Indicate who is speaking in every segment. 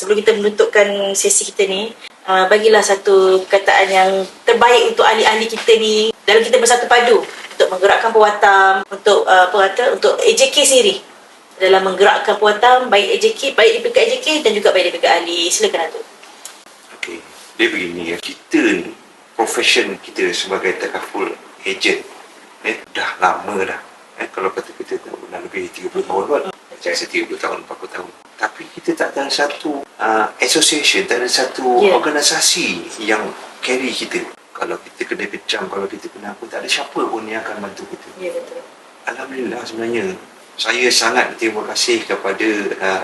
Speaker 1: sebelum kita menutupkan sesi kita ni, bagilah satu perkataan yang terbaik untuk ahli-ahli kita ni dalam kita bersatu padu untuk menggerakkan Pewatam, untuk untuk AJK sendiri dalam menggerakkan Pewatam, baik AJK, baik di pihak AJK dan juga baik di pihak ahli. Silakan Datuk.
Speaker 2: Okey, dia begini ya. Kita ni, profession kita sebagai takaful agent, dah lama dah. Kalau kata kita dah lebih 30 tahun kot. Saya rasa 30 tahun, 40 tahun. Tapi kita tak ada satu association, tak ada satu organisasi yang carry kita. Kalau kita kena kecam, kalau kita kena apa, tak ada siapa pun yang akan bantu kita.
Speaker 1: Ya, betul.
Speaker 2: Alhamdulillah sebenarnya. Saya sangat berterima kasih kepada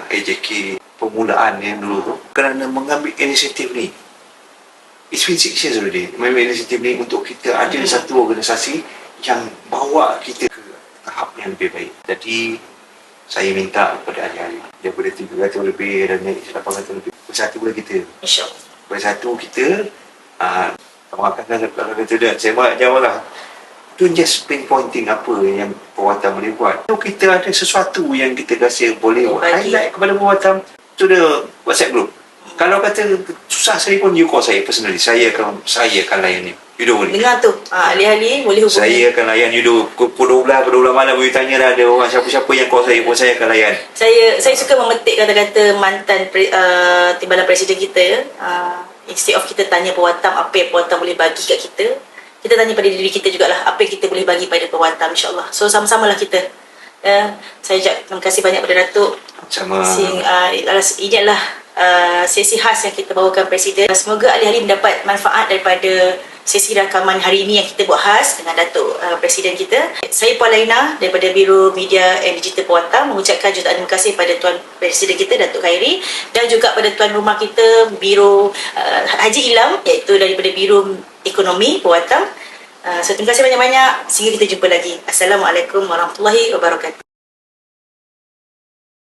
Speaker 2: AJK permulaan yang dulu tu kerana mengambil inisiatif ni. It's been 6 years already. Mengambil inisiatif ni untuk kita ada satu organisasi yang bawa kita ke tahap yang lebih baik. Jadi saya minta kepada ahli-ahli daripada 300 lebih dan naik 800 lebih, bersatulah kita.
Speaker 1: InsyaAllah.
Speaker 2: Bersatu kita, makan kalau kata dah, saya buat jawab lah. Don't just pinpointing apa yang Pewatam boleh buat. Kalau kita ada sesuatu yang kita rasa boleh highlight kepada Pewatam, to the WhatsApp group. Kalau kata susah saya pun, you call saya personally. Saya akan layan ni. You don't worry.
Speaker 1: Dengar tu, ahli-ahli boleh hubungi.
Speaker 2: Saya akan layan you pukul 12 malam. You tanya dah ada orang siapa-siapa yang call saya pun, saya akan layan. Saya
Speaker 1: suka memetik kata-kata mantan timbalan presiden kita. Instead of kita tanya Pewatam apa yang Pewatam boleh bagi kat kita, kita tanya pada diri kita jugalah apa yang kita boleh bagi pada Pewatam, insyaAllah. So sama-samalah kita. Saya ucap terima kasih banyak kepada Datuk.
Speaker 2: Sama.
Speaker 1: Inilah sesi khas yang kita bawakan Presiden. Semoga ahli-ahli mendapat manfaat daripada sesi rakaman hari ini yang kita buat khas dengan Datuk Presiden kita. Saya Puan Laina daripada Biro Media and Digital Pewatam mengucapkan jutaan terima kasih pada Tuan Presiden kita Datuk Khairi dan juga pada tuan rumah kita Biro Haji Ilham, iaitu daripada Biro Ekonomi Pewatam. So terima kasih banyak-banyak. Sehingga kita jumpa lagi. Assalamualaikum warahmatullahi wabarakatuh.